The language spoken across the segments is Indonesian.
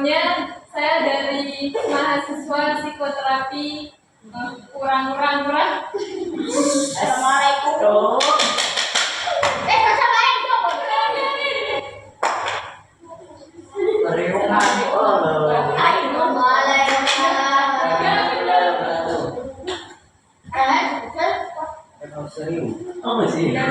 Sebelumnya saya dari mahasiswa psikoterapi kurang. Assalamualaikum. Oh masih. Iya.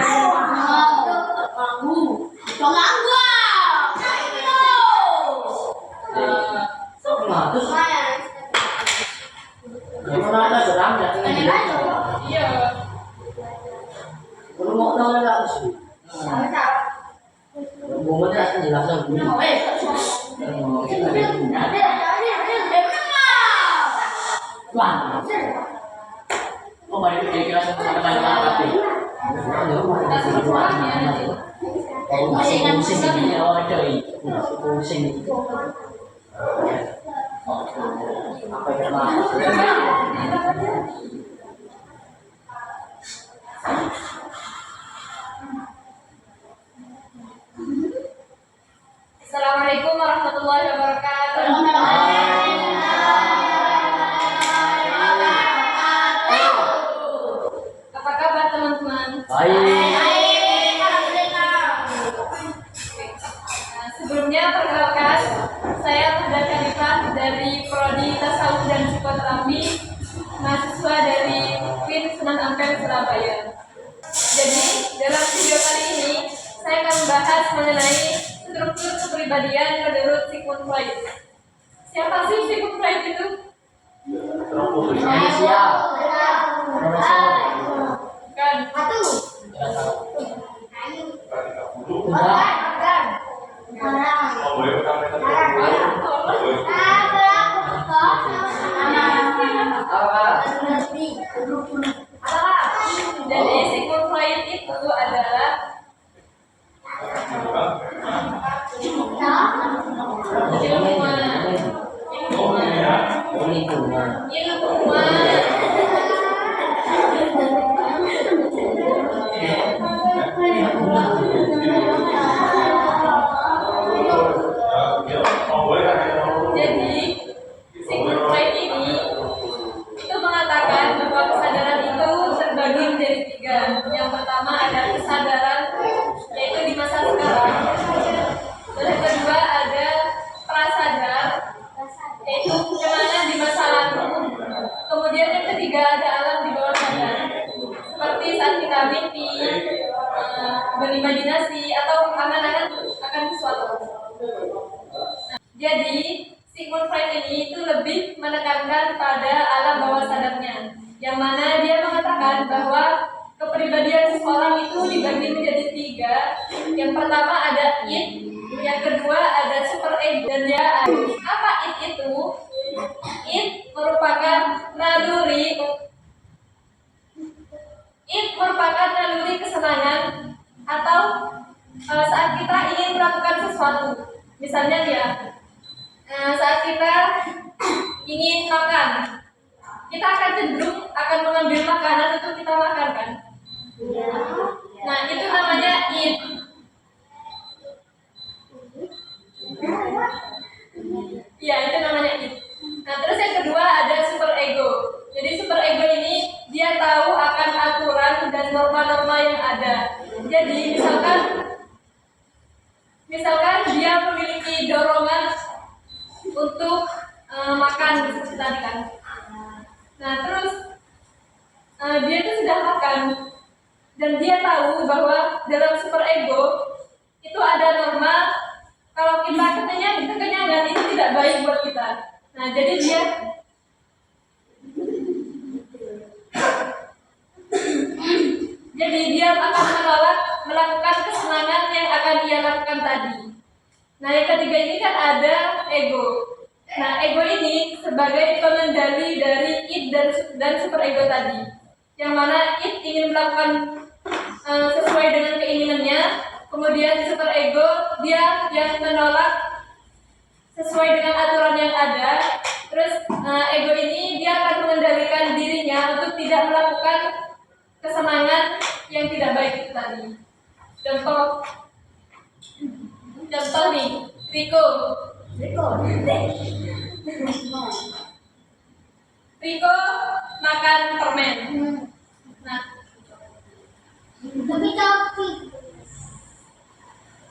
Assalamualaikum warahmatullahi wabarakatuh. Apa kabar teman-teman? Sebelumnya perkenalkan, saya Fahda Khalifah dari Prodi Tasawuf dan Psikoterapi, mahasiswa dari UIN Sunan Ampel, Surabaya. Jadi, dalam video kali ini, saya akan membahas mengenai struktur kepribadian menurut Sigmund Freud. Siapa sih Sigmund Freud itu? Bukan. Jadi Sigmund Freud itu adalah Jadi Sigmund Freud ini itu mengatakan bahwa kesadaran itu terbagi menjadi tiga. Yang pertama ada kesadaran, yaitu di masa sekarang. Terus yang kedua ada prasadar, yaitu yang di masa lalu. Kemudian yang ketiga ada alam di bawah sadar, seperti saat kita mimpi, berimajinasi atau angan-angan akan sesuatu. Jadi Sigmund Freud ini itu lebih menekankan pada alam bawah sadarnya, yang mana dia mengatakan bahwa kepribadian seseorang itu dibagi menjadi tiga. Yang pertama ada id, yang kedua ada super ego, dan dia apa id itu? Id merupakan naluri kesenangan atau saat kita ingin melakukan sesuatu. Misalnya ya, saat kita ingin makan, kita akan cenderung akan mengambil makanan untuk kita makan, kan? Nah, itu namanya id. Ya, itu namanya id. Nah, terus yang kedua ada super ego. Jadi super ego ini dia tahu akan aturan dan norma-norma yang ada. Jadi misalkan dia memiliki dorongan untuk makan seperti tadi, kan? Nah, terus dia itu sudah makan dan dia tahu bahwa dalam super ego itu ada norma kalau kita kekenyangan itu tidak baik buat kita. Nah, jadi dia akan menolak melakukan kesenangan yang akan dia lakukan tadi. Nah, yang ketiga ini kan ada ego. Nah, ego ini sebagai pengendali dari id dan super ego tadi, yang mana id ingin melakukan sesuai dengan keinginannya, kemudian super ego dia yang menolak sesuai dengan aturan yang ada. Terus ego ini dia akan mengendalikan dirinya untuk tidak melakukan kesenangan yang tidak baik itu tadi. Contoh nih, Riko. Riko makan permen. Nah,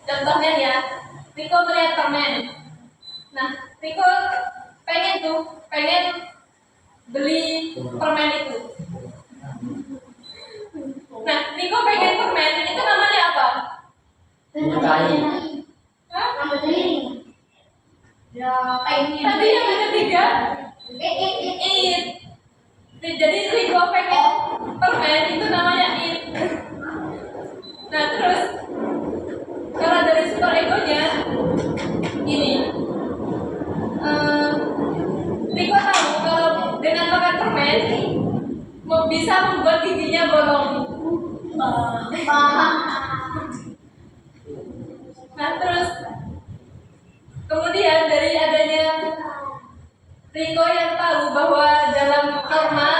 contohnya ya, Riko melihat permen. Nah, Riko pengen beli permen itu. Nah, Riko pengen permen itu namanya apa? Menyukai. Hah? Ya, Tadi yang ketiga, eat. Jadi Riko pengen permen itu namanya eat. Nah, terus kalau dari super egonya ini, Riko tahu kalau dengan makan permen bisa membuat giginya bolong. Nah, terus kemudian dari adanya Riko yang tahu bahwa dalam norma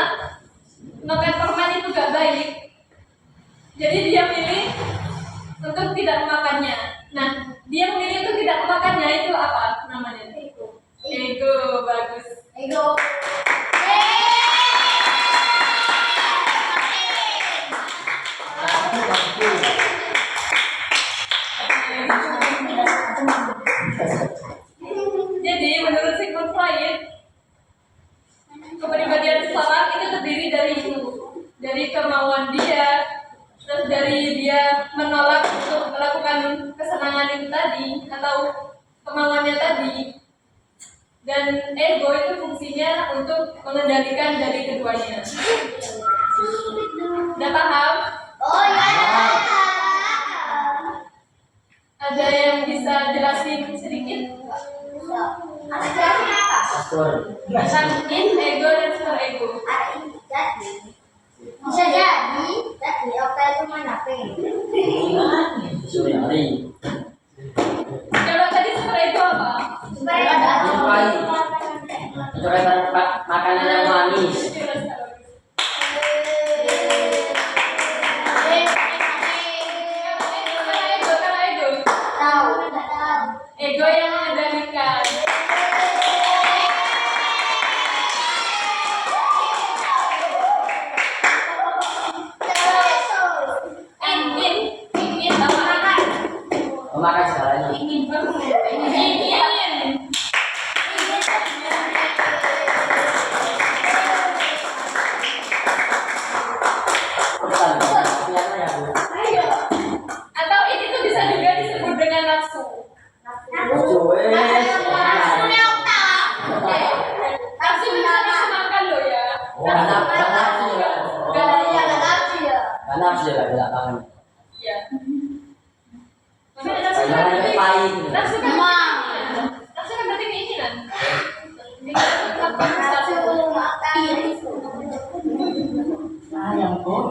makan permen itu gak baik, jadi dia pilih untuk tidak memakannya. Nah, dia memilih untuk tidak memakannya itu apa namanya? Ego, bagus. Jadi menurut Sigmund Freud, kepribadian seseorang itu terdiri dari kemauan dia, terus dari dia menolak untuk melakukan kesenangan itu tadi atau kemauannya tadi, dan ego itu fungsinya untuk mengendalikan dari keduanya. Udah paham? Ada yang bisa jelasin sedikit? Tentang ego dan super ego. Bisa jadi otak itu mana Kalau tadi super ego apa? Menyukai makanan yang manis. Ego yang mengendalikan. Ingin apa? Memakan segalanya. Ingin. Atau ini tuh bisa juga disebut dengan nafsu. Nafsu bisa dimakan loh ya. Nafsu juga belakangan. Iya. Nafsu kan berarti keinginan.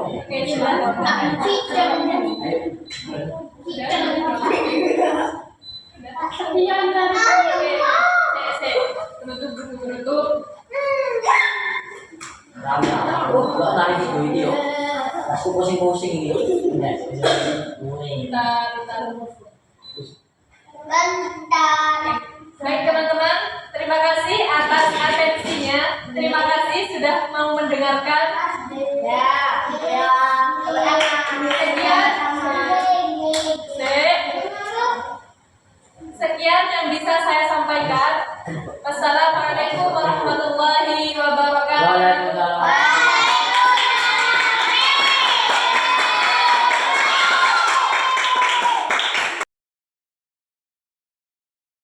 Oke, Penutup. Tadi video. Aku pusing-pusing ini. Baik teman-teman, terima kasih atas atensinya. Terima kasih sudah mau mendengarkan. Sekian yang bisa saya sampaikan. Wassalamualaikum warahmatullahi wabarakatuh.